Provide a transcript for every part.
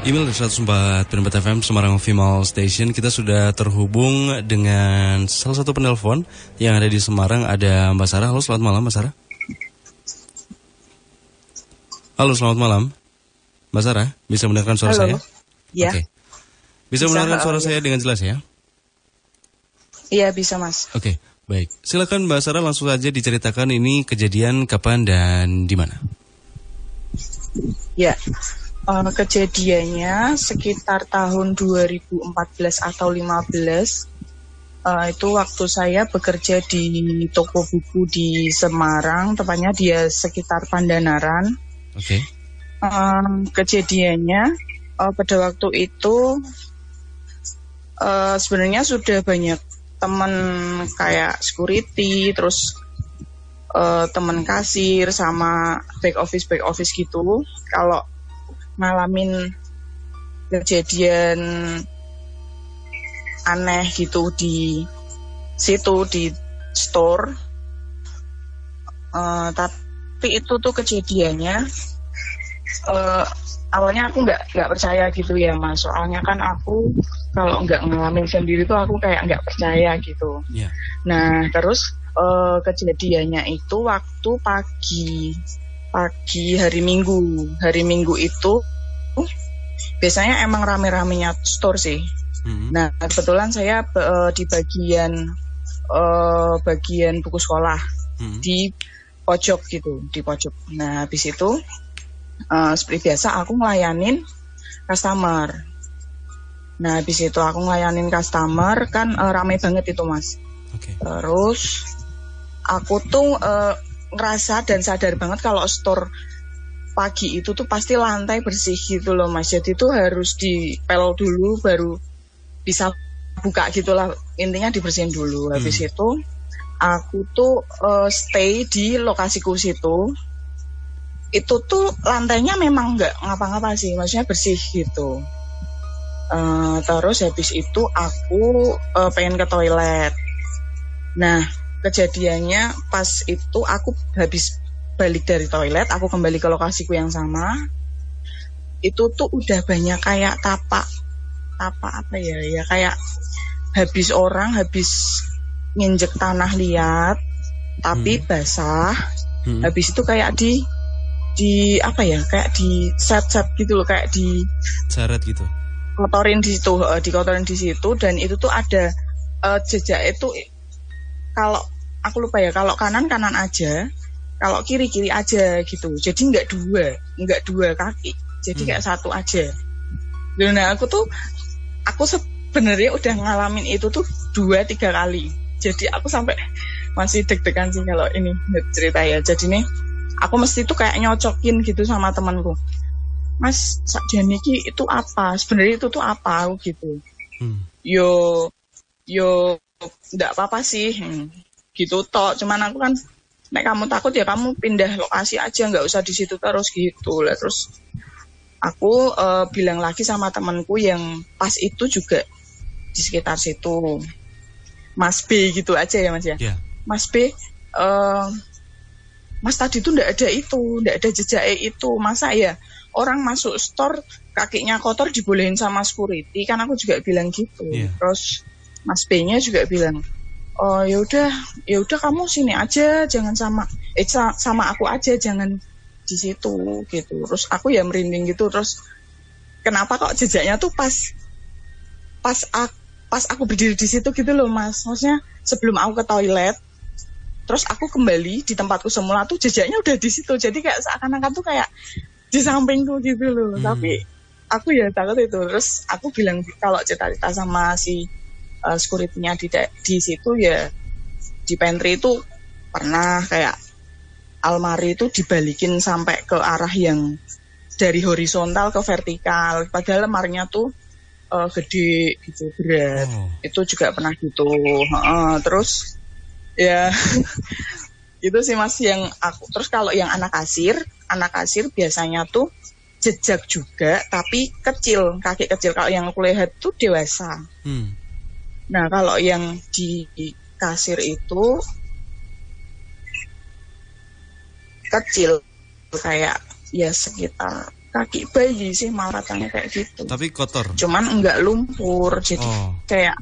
Email 104 Pendapat FM Semarang Female Station. Kita sudah terhubung dengan salah satu penelpon yang ada di Semarang. Ada Mbak Sarah. Halo, selamat malam Mbak Sarah. Halo, selamat malam Mbak Sarah. Bisa mendengarkan suara saya? Ya. Oke. Bisa mendengarkan suara saya dengan jelas ya? Iya, bisa Mas. Oke, baik. Silakan Mbak Sarah, langsung saja diceritakan ini kejadian kapan dan di mana. Ya. Kejadiannya sekitar tahun 2014 atau 15. Itu waktu saya bekerja di toko buku di Semarang, tepatnya dia sekitar Pandanaran. Oke. Kejadiannya pada waktu itu sebenarnya sudah banyak teman kayak security, terus teman kasir sama back office gitu. Kalau ngalamin kejadian aneh gitu di situ di store, tapi itu tuh kejadiannya awalnya aku nggak percaya gitu ya Mas, soalnya kan aku kalau nggak ngalamin sendiri tuh aku kayak nggak percaya gitu. Yeah. Nah terus kejadiannya itu waktu pagi hari Minggu itu biasanya emang rame-ramenya store sih. Nah kebetulan saya di bagian buku sekolah di pojok gitu, di pojok. Nah habis itu seperti biasa aku ngelayanin customer. Nah habis itu aku ngelayanin customer kan rame banget itu Mas. Okay. Terus aku tuh ngerasa dan sadar banget kalau store pagi itu tuh pasti lantai bersih gitu loh Mas. Jadi tuh harus dipel dulu baru bisa buka gitulah. Intinya dibersihin dulu. Habis itu aku tuh stay di lokasiku situ. Itu tuh lantainya memang nggak ngapa-ngapa sih, maksudnya bersih gitu. Terus habis itu aku pengen ke toilet. Nah kejadiannya pas itu aku habis balik dari toilet, aku kembali ke lokasiku yang sama. Itu tuh udah banyak kayak tapak apa ya kayak habis nginjek tanah liat tapi basah. Habis itu kayak di apa ya, kayak di set gitu loh, kayak di seret gitu. Kotorin di situ, dikotorin di situ. Dan itu tuh ada jejak itu, kalau aku lupa ya, kalau kanan aja, kalau kiri aja gitu. Jadi nggak dua kaki, jadi kayak satu aja. Nah aku sebenarnya udah ngalamin itu tuh 2-3 kali. Jadi aku sampai masih deg-degan sih kalau ini cerita ya. Jadi nih aku mesti tuh kayak nyocokin gitu sama temanku, Mas sakjane iki itu apa sebenarnya, itu tuh apa gitu. Yo nggak apa-apa sih gitu tok, cuman aku kan nek kamu takut ya kamu pindah lokasi aja, nggak usah di situ terus gitu lah. Terus aku bilang lagi sama temanku yang pas itu juga di sekitar situ, Mas B gitu aja ya Mas ya. Yeah. Mas B, Mas tadi tuh nggak ada jejak itu, masa ya orang masuk store kakinya kotor dibolehin sama security, kan aku juga bilang gitu. Yeah. Terus Mas B-nya juga bilang, oh ya udah kamu sini aja, jangan sama aku aja, jangan di situ gitu. Terus aku ya merinding gitu. Terus kenapa kok jejaknya tuh pas aku berdiri di situ gitu loh Mas, maksudnya sebelum aku ke toilet terus aku kembali di tempatku semula tuh jejaknya udah di situ. Jadi kayak seakan-akan tuh kayak di sampingku gitu loh. Tapi aku ya takut itu. Terus aku bilang kalau cerita sama si security-nya di situ ya, di pantry itu pernah kayak almari itu dibalikin sampai ke arah yang dari horizontal ke vertikal, padahal lemarinya tuh gede gitu, berat. Itu juga pernah gitu. Terus ya itu sih Mas yang aku. Terus kalau yang anak kasir biasanya tuh jejak juga tapi kecil, kaki kecil. Kalau yang aku lihat tuh dewasa. Nah kalau yang di kasir itu kecil, kayak ya sekitar kaki bayi sih malah katanya kayak gitu. Tapi kotor. Cuman enggak lumpur, jadi kayak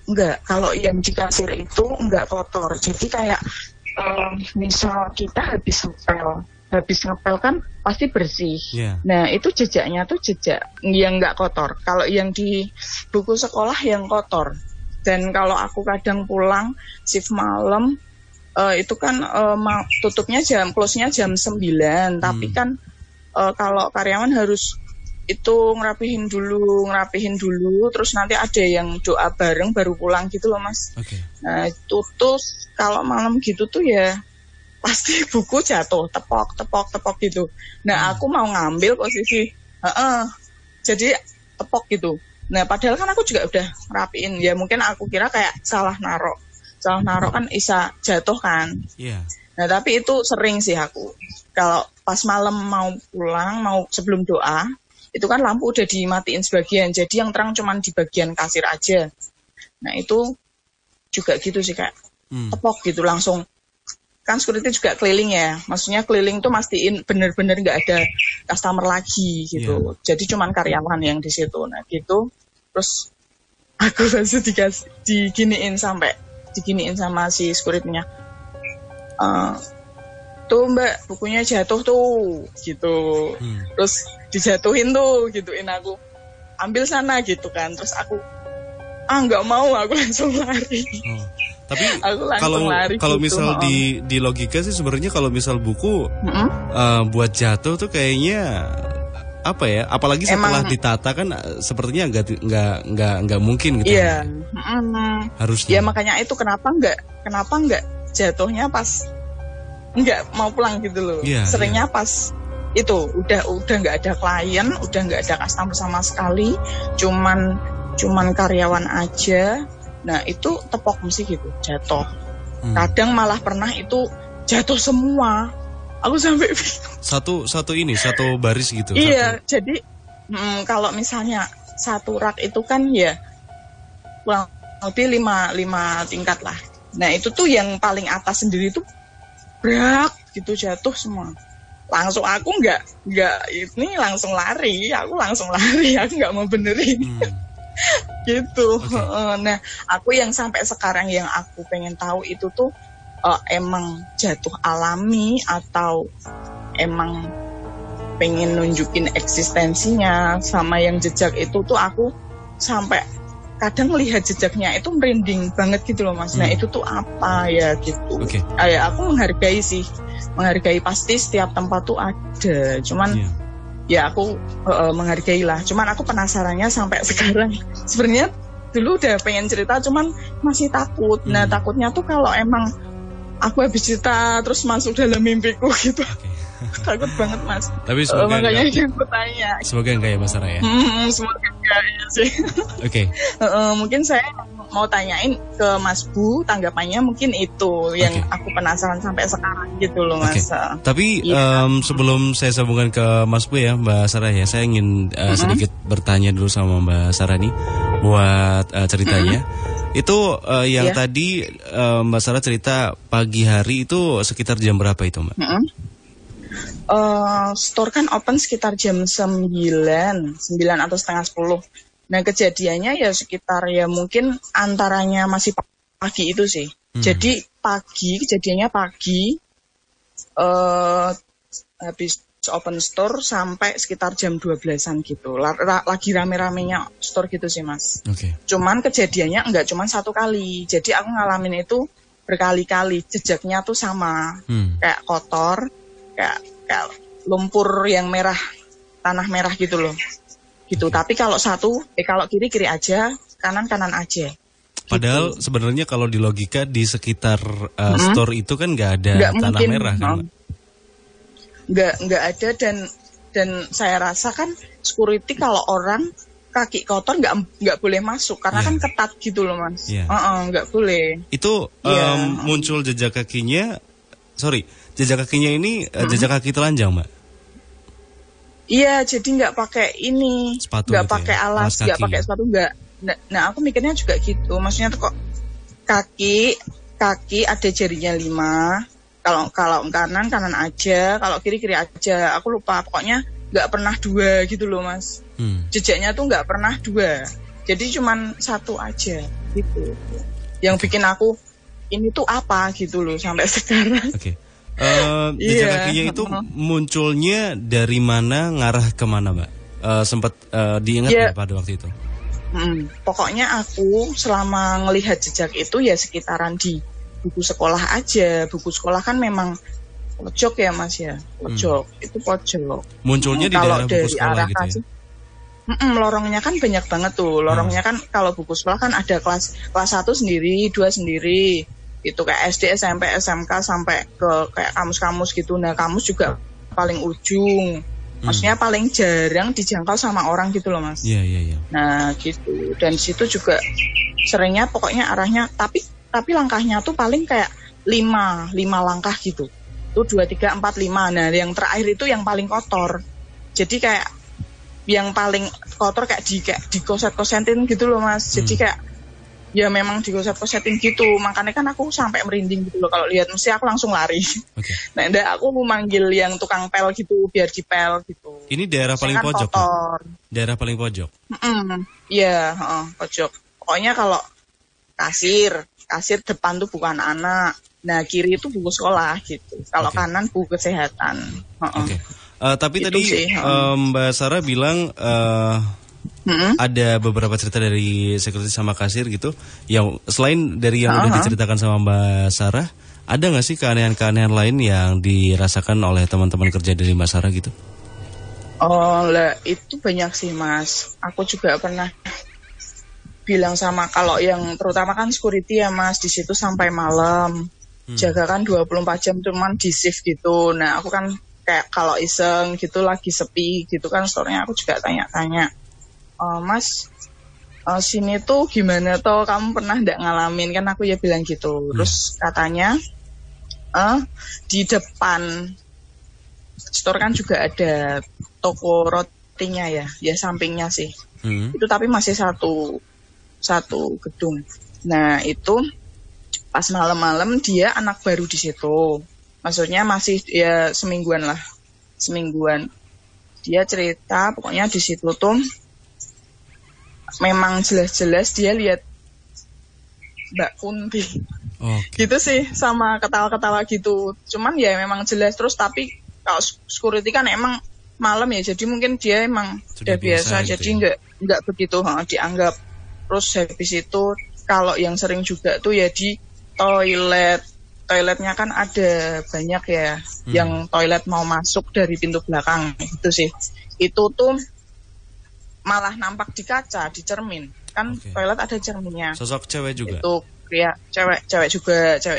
enggak. Kalau yang di kasir itu enggak kotor, jadi kayak misal kita habis ngepel kan pasti bersih. Nah itu jejaknya tuh jejak yang enggak kotor. Kalau yang di buku sekolah yang kotor. Dan kalau aku kadang pulang shift malam, itu kan tutupnya close-nya jam 9, tapi kan kalau karyawan harus itu ngerapihin dulu, terus nanti ada yang doa bareng baru pulang gitu loh Mas. Nah itu tuh kalau malam gitu tuh ya pasti buku jatuh, tepok gitu. Nah aku mau ngambil posisi, jadi tepok gitu. Nah padahal kan aku juga udah ngerapiin, ya mungkin aku kira kayak salah narok kan bisa jatuh kan. Nah tapi itu sering sih aku. Kalau pas malam mau pulang, mau sebelum doa, itu kan lampu udah dimatiin sebagian, jadi yang terang cuman di bagian kasir aja. Nah itu juga gitu sih kayak tepok gitu langsung. Kan security juga keliling ya, maksudnya keliling tuh mastiin bener-bener nggak ada customer lagi gitu. Jadi cuman karyawan yang di situ. Nah gitu, terus aku langsung diginiin sama si security-nya. Tuh mbak bukunya jatuh tuh gitu, terus dijatuhin tuh gituin aku, ambil sana gitu kan, terus aku nggak mau, aku langsung lari. Tapi kalau gitu, misal di logika sih sebenarnya kalau misal buku buat jatuh tuh kayaknya apa ya, apalagi setelah ditata kan sepertinya nggak mungkin gitu. Iya. Harusnya. Ya makanya itu kenapa nggak jatuhnya pas nggak mau pulang gitu loh. Seringnya pas itu udah nggak ada klien, udah nggak ada customer sama sekali, cuman karyawan aja. Nah itu tepok mesti gitu jatuh. Kadang malah pernah itu jatuh semua. Aku sampai satu baris gitu. Iya, jadi kalau misalnya satu rak itu kan ya kurang lebih 5 tingkat lah. Nah itu tuh yang paling atas sendiri tuh brak gitu jatuh semua. Langsung aku langsung lari, aku nggak mau benerin. Gitu. Nah aku yang sampai sekarang yang aku pengen tahu itu tuh emang jatuh alami atau emang pengen nunjukin eksistensinya, sama yang jejak itu tuh aku sampai kadang lihat jejaknya itu merinding banget gitu loh Mas. Nah itu tuh apa ya gitu. Ya aku menghargai pasti setiap tempat tuh ada, cuman ya aku menghargai lah. Cuman aku penasarannya sampai sekarang. Sebenarnya dulu udah pengen cerita, cuman masih takut. Nah takutnya tuh kalau emang aku habis cerita terus masuk dalam mimpiku gitu. Takut banget Mas. Tapi semoga makanya aku tanya. Semoga enggak ya Mas Sarah ya. Semoga enggak ya sih. Mungkin saya mau tanyain ke Mas Bu, tanggapannya mungkin itu yang aku penasaran sampai sekarang gitu loh Mas. Tapi sebelum saya sambungkan ke Mas Bu ya Mbak Sarah ya, saya ingin sedikit bertanya dulu sama Mbak Sarah nih buat ceritanya. Itu yang tadi Mbak Sarah cerita pagi hari itu sekitar jam berapa itu Mbak? Store kan open sekitar jam 9 atau setengah 10. Nah kejadiannya ya sekitar ya mungkin antaranya masih pagi itu sih. Jadi kejadiannya pagi, habis open store sampai sekitar jam 12-an gitu. Lagi rame-ramenya store gitu sih Mas. Cuman kejadiannya enggak cuman satu kali. Jadi aku ngalamin itu berkali-kali. Jejaknya tuh sama, kayak kotor, kayak lumpur yang merah, tanah merah gitu loh. Gitu. Tapi kalau kalau kiri aja, kanan aja. Padahal sebenarnya kalau di logika di sekitar store itu kan nggak ada tanah mungkin, merah kan? Nggak ada, dan saya rasa kan security kalau orang kaki kotor nggak boleh masuk karena kan ketat gitu loh Mas. Nggak boleh. Itu muncul jejak kakinya ini jejak kaki telanjang Mbak? Iya, jadi nggak pakai ini, nggak pakai alas, nggak pakai sepatu, nggak. Nah, aku mikirnya juga gitu. Maksudnya tuh kok kaki ada jarinya 5. Kalau kanan aja, kalau kiri aja. Aku lupa. Pokoknya nggak pernah dua gitu loh Mas. Jejaknya tuh nggak pernah dua, jadi cuman satu aja gitu. Yang bikin aku ini tuh apa gitu loh sampai sekarang. Oke. Jejak kakinya itu munculnya dari mana, ngarah kemana Mbak? Sempat diingat ya pada waktu itu? Pokoknya aku selama ngelihat jejak itu ya sekitaran di buku sekolah aja. Buku sekolah kan memang pojok ya Mas ya, pojok itu pojok. Munculnya di daerah buku sekolah gitu ya? Lorongnya kan banyak banget tuh. Lorongnya kan kalau buku sekolah kan ada kelas 1 sendiri, 2 sendiri. Itu kayak SD, SMP, SMK sampai ke kayak kamus-kamus gitu. Nah, kamus juga paling ujung. Maksudnya paling jarang dijangkau sama orang gitu loh Mas. Iya. Nah, gitu. Dan situ juga seringnya pokoknya arahnya tapi langkahnya tuh paling kayak 5 langkah gitu. Itu 2, 3, 4, 5. Nah, yang terakhir itu yang paling kotor. Jadi kayak yang paling kotor kayak dikoset-kosetin gitu loh Mas. Jadi kayak ya memang dikoset-kosetin gitu. Makanya kan aku sampai merinding gitu loh kalau lihat, mesti aku langsung lari. Okay. Nah, aku mau manggil yang tukang pel gitu biar dipel gitu. Ini daerah paling kan pojok. Daerah paling pojok. Iya, pojok. Pokoknya kalau kasir depan tuh bukan anak. Nah, kiri itu buku sekolah gitu. Kalau kanan buku kesehatan. Oke. Tapi itu tadi Mbak Sarah bilang ada beberapa cerita dari security sama kasir gitu. Yang selain dari yang udah diceritakan sama Mbak Sarah, ada nggak sih keanehan-keanehan lain yang dirasakan oleh teman-teman kerja dari Mbak Sarah gitu? Oh lah, itu banyak sih Mas. Aku juga pernah bilang sama, kalau yang terutama kan security ya Mas, di situ sampai malam. Jaga kan 24 jam cuman di shift gitu. Nah, aku kan kayak kalau iseng gitu lagi sepi gitu kan store-nya aku juga tanya-tanya. Mas, sini tuh gimana toh, kamu pernah nggak ngalamin? Kan aku ya bilang gitu. Terus katanya di depan store kan juga ada toko rotinya ya sampingnya sih. Itu tapi masih satu gedung. Nah, itu pas malam-malam dia anak baru di situ. Maksudnya masih ya semingguan. Dia cerita pokoknya di situ tuh memang jelas-jelas dia lihat Mbak Kunti. Gitu sih, sama ketawa-ketawa gitu. Cuman ya memang jelas terus, tapi kalau security kan emang malam ya, jadi mungkin dia emang sudah biasa gitu, jadi nggak begitu dianggap. Terus habis itu kalau yang sering juga tuh ya di toiletnya kan ada banyak ya yang toilet mau masuk dari pintu belakang gitu sih. Itu tuh malah nampak di kaca, di cermin. Kan toilet ada cerminnya. Sosok cewek juga? Itu ya cewek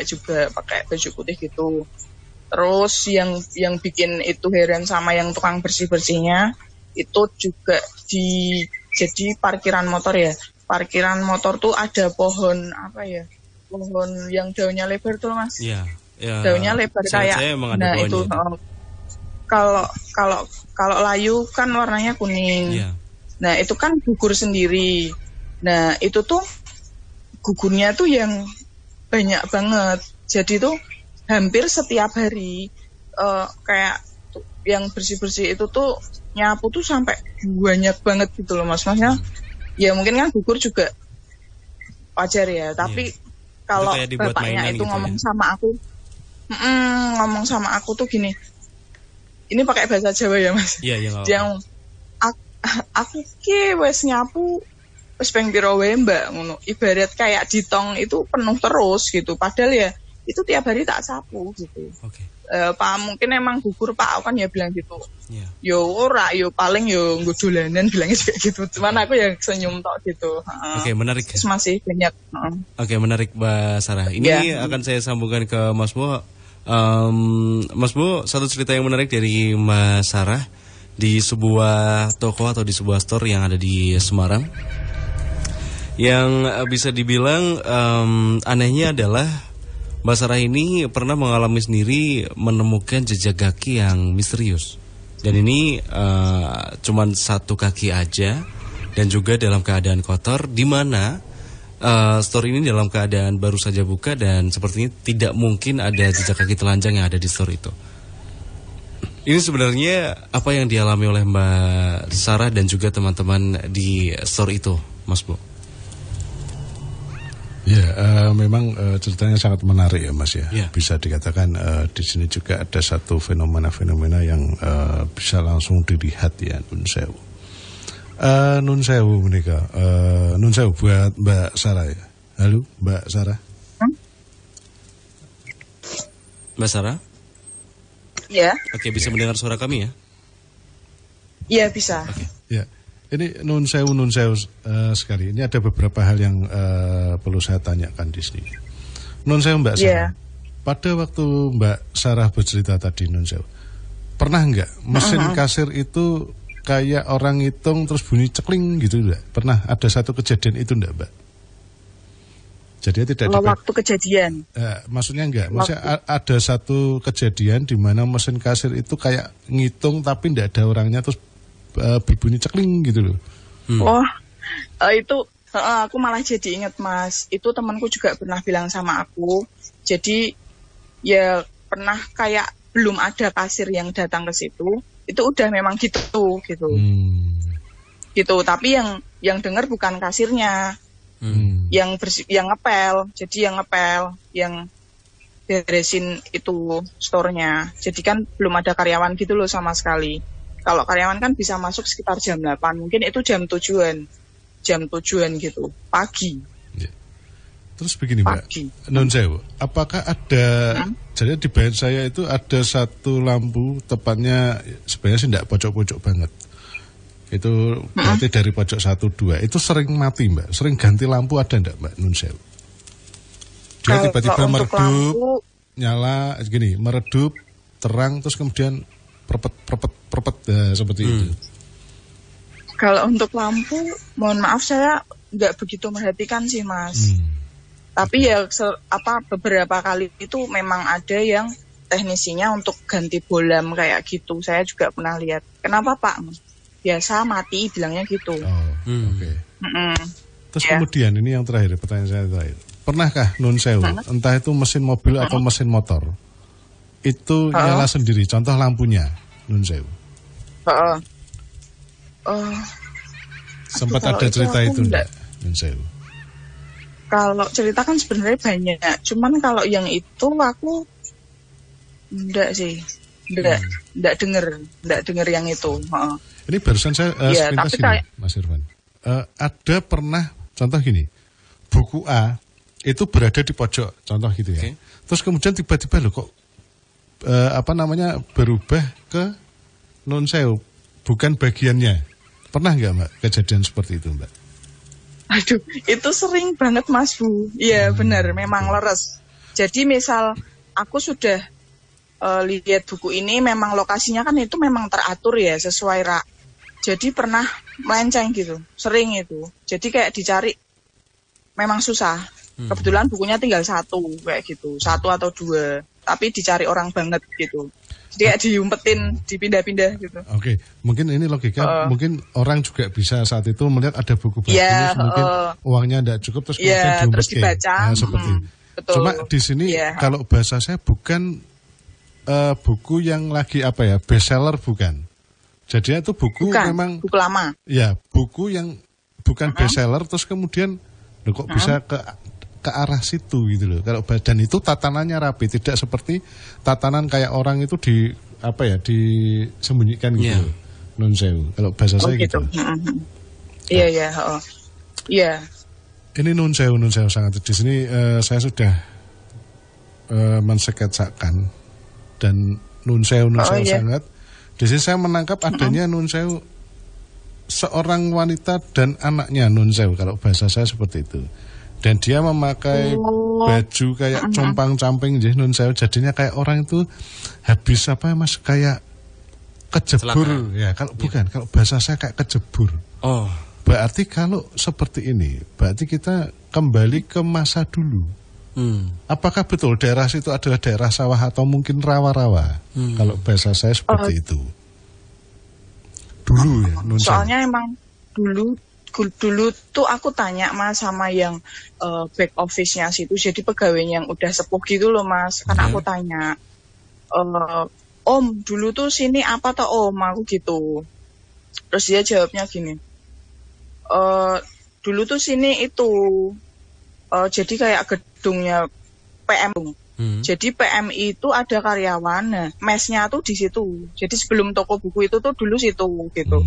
juga pakai baju putih gitu. Terus yang bikin itu heran sama yang tukang bersih-bersihnya itu juga jadi parkiran motor ya. Parkiran motor tuh ada pohon pohon yang daunnya lebar tuh Mas. Iya. Daunnya lebar kayak. Nah itu kalau layu kan warnanya kuning. Iya. Nah itu kan gugur sendiri. Nah itu tuh gugurnya tuh yang banyak banget. Jadi tuh hampir setiap hari kayak yang bersih-bersih itu tuh nyapu tuh sampai banyak banget gitu loh Mas. Maksudnya ya mungkin kan gugur juga wajar ya. Tapi kalau bapaknya itu gitu ngomong sama aku, ngomong sama aku tuh gini, ini pakai bahasa Jawa ya Mas. Iya. Yang aku wes nyapu wes ping piro wae Mbak ngono. Ibarat kayak di tong itu penuh terus gitu. Padahal ya itu tiap hari tak sapu gitu. Pak mungkin emang gugur Pak, aku kan ya bilang gitu. Yo ora, yo paling yo nggo dolanan bilangnya juga gitu. Cuman aku yang senyum tok gitu. Menarik. Terus masih banyak. Menarik Mbak Sarah. Ini akan saya sambungkan ke Mas Bo. Mas Bo, satu cerita yang menarik dari Mbak Sarah di sebuah toko atau di sebuah store yang ada di Semarang. Yang bisa dibilang anehnya adalah Mbak Sarah ini pernah mengalami sendiri menemukan jejak kaki yang misterius. Dan ini cuman satu kaki aja dan juga dalam keadaan kotor, di mana store ini dalam keadaan baru saja buka dan sepertinya tidak mungkin ada jejak kaki telanjang yang ada di store itu. Ini sebenarnya apa yang dialami oleh Mbak Sarah dan juga teman-teman di store itu, Mas Bu? Ya, memang ceritanya sangat menarik ya Mas ya. Ya. Bisa dikatakan di sini juga ada satu fenomena-fenomena yang bisa langsung dilihat ya, Nun Sewu. Nun Sewu menika, Nun Sewu buat Mbak Sarah ya. Halo Mbak Sarah. Mbak Sarah? Ya. Oke, bisa mendengar suara kami ya? Iya bisa. Oke. Ya, ini Nun Sewu sekali. Ini ada beberapa hal yang perlu saya tanyakan di sini. Nun Sewu Mbak Sarah. Pada waktu Mbak Sarah bercerita tadi Nun Sewu, pernah nggak mesin kasir itu kayak orang ngitung terus bunyi cekling gitu enggak? Pernah ada satu kejadian itu enggak Mbak? Jadi tidak waktu kejadian. Maksudnya enggak, maksudnya ada satu kejadian di mana mesin kasir itu kayak ngitung tapi enggak ada orangnya terus berbunyi cekling gitu loh. Itu aku malah jadi ingat Mas. Itu temanku juga pernah bilang sama aku. Jadi ya pernah kayak belum ada kasir yang datang ke situ. Itu udah memang gitu. Gitu. Tapi yang dengar bukan kasirnya. Yang ngepel, jadi yang ngepel, yang beresin itu store-nya. Jadi kan belum ada karyawan gitu loh sama sekali. Kalau karyawan kan bisa masuk sekitar jam 8, mungkin itu jam 7-an gitu, pagi. Ya. Terus begini Mbak, Nun Sewu, apakah ada, jadi di bawah saya itu ada satu lampu, tepatnya sebenarnya sih tidak pojok-pojok banget. Itu berarti dari pojok 1-2 itu sering mati Mbak, sering ganti lampu ada enggak Mbak Nun Sewu? Dia tiba-tiba meredup, nyala gini, meredup, terang terus kemudian perpet seperti itu. Kalau untuk lampu, mohon maaf saya nggak begitu merhatikan sih Mas. Tapi ya beberapa kali itu memang ada yang teknisinya untuk ganti bolam kayak gitu. Saya juga pernah lihat. Kenapa Pak? Biasa mati bilangnya gitu. Oke. Terus kemudian ini yang terakhir, pertanyaan saya terakhir. Pernahkah Nun Sewu, entah itu mesin mobil atau mesin motor, itu nyala sendiri? Contoh lampunya, Nun Sewu. Sempat ada cerita itu enggak, Nun Sewu? Kalau cerita kan sebenarnya banyak. Cuman kalau yang itu aku enggak sih. Enggak denger yang itu. Ini barusan saya sepintas gini, Mas Irfan. Ada pernah, contoh gini, buku A itu berada di pojok, contoh gitu ya. Terus kemudian tiba-tiba loh kok berubah ke Nun Sewu, bukan bagiannya. Pernah nggak Mbak kejadian seperti itu Mbak? Aduh, itu sering banget Mas Bu. Iya benar, memang leres. Jadi misal aku sudah lihat buku ini, memang lokasinya kan itu memang teratur ya, sesuai rak. Jadi pernah melenceng gitu, sering itu. Jadi kayak dicari memang susah. Kebetulan bukunya tinggal 1 kayak gitu, 1 atau 2. Tapi dicari orang banget gitu. Jadi kayak diumpetin, dipindah-pindah gitu. Oke, mungkin ini logika, mungkin orang juga bisa saat itu melihat ada buku bagus, mungkin uangnya tidak cukup terus kemudian diumpetin. Terus dibaca. Seperti. Betul. Cuma di sini kalau bahasa saya bukan buku yang lagi bestseller bukan. Jadi itu buku memang buku lama. Ya, buku yang bukan bestseller terus kemudian kok bisa ke arah situ gitu loh. Kalau dan itu tatanannya rapi, tidak seperti tatanan kayak orang itu disembunyikan gitu. Nun Sewu. Kalau bahasa saya gitu. Iya. Iya. Ini Nun Sewu sangat di sini saya sudah mensketsakan dan Nun Sewu sangat. Di sini saya menangkap adanya Nun Sewu seorang wanita dan anaknya Nun Sewu, kalau bahasa saya seperti itu. Dan dia memakai baju kayak compang-camping Nun Sewu, jadinya kayak orang itu habis Mas, kayak kejebur. Ya, kalau bukan, kalau bahasa saya kayak kejebur. Berarti kalau seperti ini, berarti kita kembali ke masa dulu. Apakah betul daerah situ adalah daerah sawah atau mungkin rawa-rawa? Kalau bahasa saya seperti itu. Dulu ya. Soalnya emang dulu tuh aku tanya Mas sama yang back office-nya situ, jadi pegawainya yang udah sepuh gitu loh Mas. Kan aku tanya, Om, dulu tuh sini apa toh Om, aku gitu. Terus dia jawabnya gini, dulu tuh sini itu, jadi kayak gedungnya PM. Jadi PMI itu ada karyawan, nah mesnya tuh di situ. Jadi sebelum toko buku itu tuh dulu situ gitu.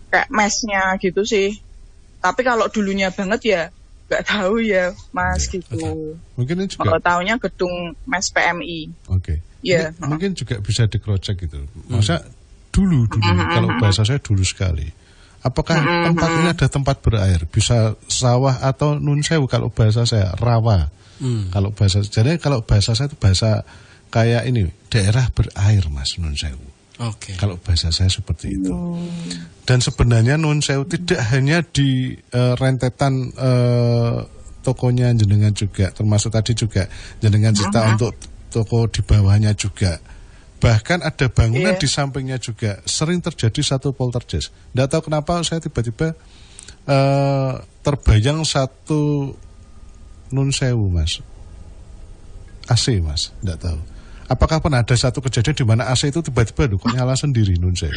Kayak mesnya gitu sih. Tapi kalau dulunya banget ya nggak tahu ya Mas gitu. Okay. Mungkin ini juga taunya gedung mes PMI. Oke. Ya. Mungkin juga bisa di-crosscheck gitu. Masa dulu kalau bahasa saya dulu sekali. Apakah tempat ini ada tempat berair? Bisa sawah atau nun sewu kalau bahasa saya rawa. Kalau bahasa saya itu bahasa kayak ini daerah berair Mas nun sewu. Okay. Kalau bahasa saya seperti itu. Dan sebenarnya nun sewu tidak hanya di rentetan tokonya jenengan juga, termasuk tadi juga jenengan cerita untuk toko di bawahnya juga. Bahkan ada bangunan di sampingnya juga. Sering terjadi satu poltergeist. Nggak tahu kenapa saya tiba-tiba terbayang satu nun sewu Mas, AC Mas, nggak tahu. Apakah pernah ada satu kejadian di mana AC itu tiba-tiba kok nyala sendiri nun sewu?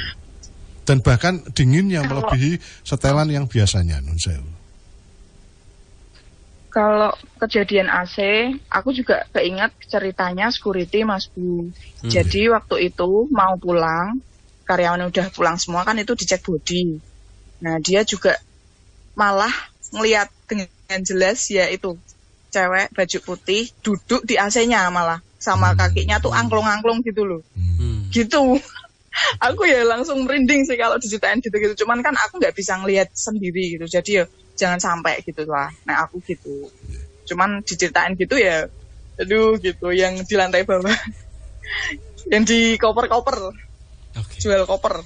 Dan bahkan dinginnya melebihi setelan yang biasanya nun sewu. Kalau kejadian AC, aku juga keinget ceritanya security Mas Bu. Jadi waktu itu mau pulang, karyawan udah pulang semua kan itu dicek body. Nah dia juga malah ngelihat dengan jelas ya itu cewek baju putih duduk di AC-nya malah sama kakinya tuh angklung-angklung gitu loh. Gitu. Aku ya langsung merinding sih kalau diceritain gitu-gitu. Cuman kan aku nggak bisa ngelihat sendiri gitu. Jadi ya jangan sampai gitu lah. Nah aku gitu. Cuman diceritain gitu ya, aduh gitu. Yang di lantai bawah, yang di koper-koper, jual koper.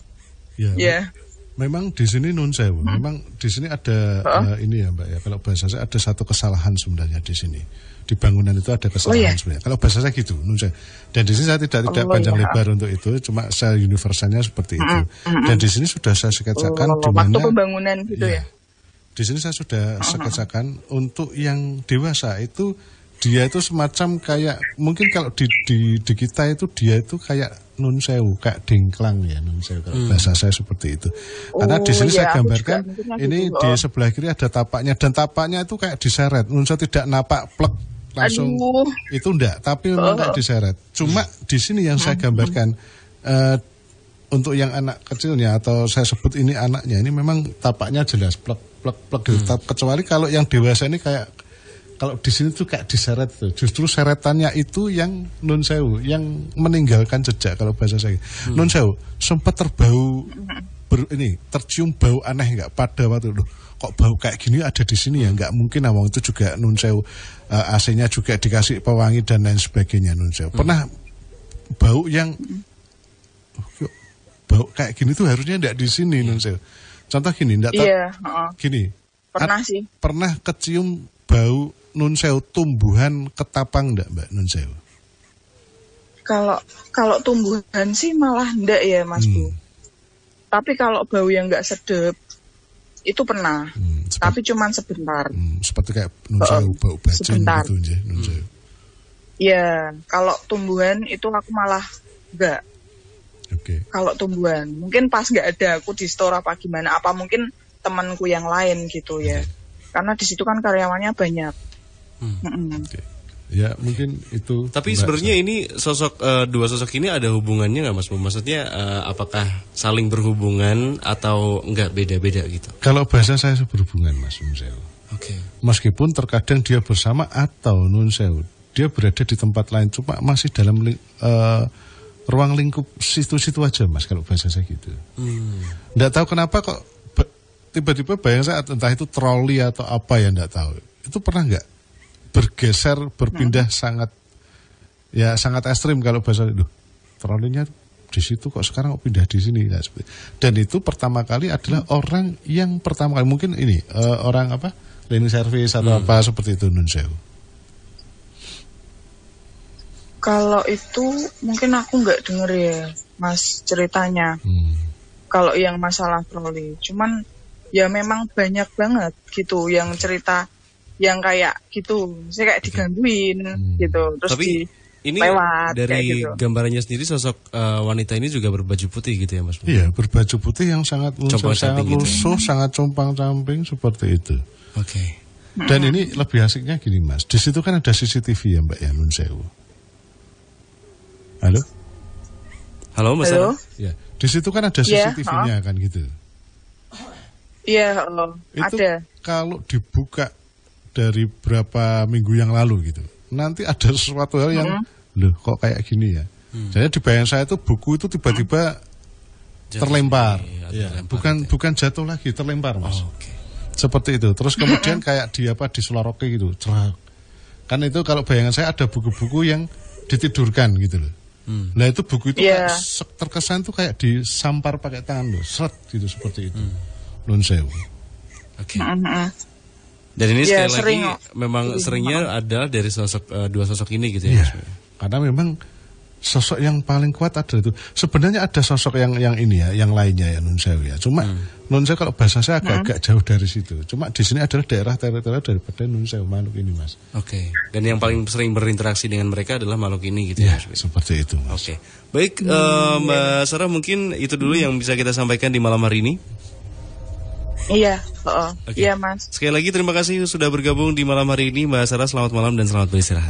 Ya. Memang di sini nun sewu. Memang di sini ada ini ya Mbak ya. Kalau bahasa saya ada satu kesalahan sebenarnya di sini. Di bangunan itu ada kesalahan sebenarnya. Kalau bahasa saya gitu, nun sewu. Dan di sini saya tidak panjang lebar untuk itu, cuma saya universalnya seperti itu. Dan di sini sudah saya sketsakan di mana waktu pembangunan gitu ya. Di sini saya sudah sketsakan untuk yang dewasa itu dia itu semacam kayak mungkin kalau di kita itu dia itu kayak nun sewu, kayak dingklang ya nun sewu kalau bahasa saya seperti itu. Karena di sini saya gambarkan ini di sebelah kiri ada tapaknya dan tapaknya itu kayak diseret. Nun sewu tidak napak plek langsung itu enggak, tapi memang kayak diseret. Cuma di sini yang saya gambarkan untuk yang anak kecilnya atau saya sebut ini anaknya ini memang tapaknya jelas plek gitu. Kecuali kalau yang dewasa ini kayak kalau di sini tuh kayak diseret tuh. Justru seretannya itu yang nun sewu, yang meninggalkan jejak kalau bahasa saya. Nun sewu sempat tercium bau aneh enggak pada waktu itu. Kok bau kayak gini ada di sini ya? Enggak mungkin awang itu juga nun sewu. AC-nya juga dikasih pewangi dan lain sebagainya nun sewu. Pernah bau yang bau kayak gini tuh harusnya enggak di sini nun sewu. Contoh gini, enggak tahu. Gini. Pernah sih. Pernah kecium bau nun sewu tumbuhan ketapang enggak Mbak nun sewu? Kalau tumbuhan sih malah enggak ya Mas Bu. Tapi kalau bau yang enggak sedap itu pernah. Tapi cuman sebentar. Seperti kayak nun sewu bau bajing gitu aja nun sewu. Iya, kalau tumbuhan itu aku malah enggak. Kalau tumbuhan mungkin pas enggak ada aku di store apa gimana, apa mungkin temanku yang lain gitu ya. Karena di situ kan karyawannya banyak. Ya mungkin itu. Tapi sebenarnya ini dua sosok ini ada hubungannya nggak Mas? Maksudnya apakah saling berhubungan atau enggak beda-beda gitu? Kalau bahasa saya berhubungan Mas nun sewu. Meskipun terkadang dia bersama atau nun sewu dia berada di tempat lain, cuma masih dalam ruang lingkup situ-situ aja Mas kalau bahasa saya gitu. Nggak tahu kenapa kok tiba-tiba bayang saya entah itu troli atau apa ya nggak tahu. Itu pernah nggak bergeser berpindah sangat ekstrim kalau bahasa itu. Trolinya di situ kok sekarang kok pindah di sini ya, seperti. Dan itu pertama kali adalah orang yang pertama kali mungkin ini orang apa cleaning service atau apa seperti itu nun sewu. Kalau itu mungkin aku nggak denger ya Mas ceritanya. Kalau yang masalah troli, cuman ya memang banyak banget gitu yang cerita yang kayak gitu, saya kayak digangguin gitu, terus ini lewat. Dari gitu. gambarannya sendiri sosok wanita ini juga berbaju putih gitu ya Mas? Iya, berbaju putih yang sangat lusuh, sangat lusuh, sangat compang-camping seperti itu. Oke. Dan ini lebih asiknya gini Mas, di situ kan ada CCTV ya Mbak ya, Nun Sewu. Halo? Halo Mas Sarah? Ya, di situ kan ada CCTV-nya kan gitu. Iya, itu ada. Kalau dibuka dari berapa minggu yang lalu gitu, nanti ada sesuatu hal yang loh kok kayak gini ya. Jadi di bayangan saya itu buku itu tiba-tiba terlempar. Ya, bukan jatuh lagi, terlempar Mas. Seperti itu. Terus kemudian kayak diseloroke gitu, cerak. Kan itu kalau bayangan saya ada buku-buku yang ditidurkan gitu loh. Nah itu buku itu kayak terkesan tuh kayak disampar pakai tangan loh, seret gitu seperti itu. Nun Sewu. Oke. Dan ini sekali lagi memang seringnya ada dari dua sosok ini gitu ya. Karena memang sosok yang paling kuat ada itu. Sebenarnya ada sosok yang ini ya, yang lainnya ya Nun Sewu ya. Cuma Nun Sewu kalau bahasa saya agak jauh dari situ. Cuma di sini adalah daerah teritorial daripada Nun Sewu makhluk ini Mas. Oke. Dan yang paling sering berinteraksi dengan mereka adalah makhluk ini gitu ya. Seperti itu Mas. Oke. Baik Mbak Sarah, mungkin itu dulu yang bisa kita sampaikan di malam hari ini. Iya, iya Mas. Sekali lagi terima kasih sudah bergabung di malam hari ini Mbak Sarah, selamat malam dan selamat beristirahat.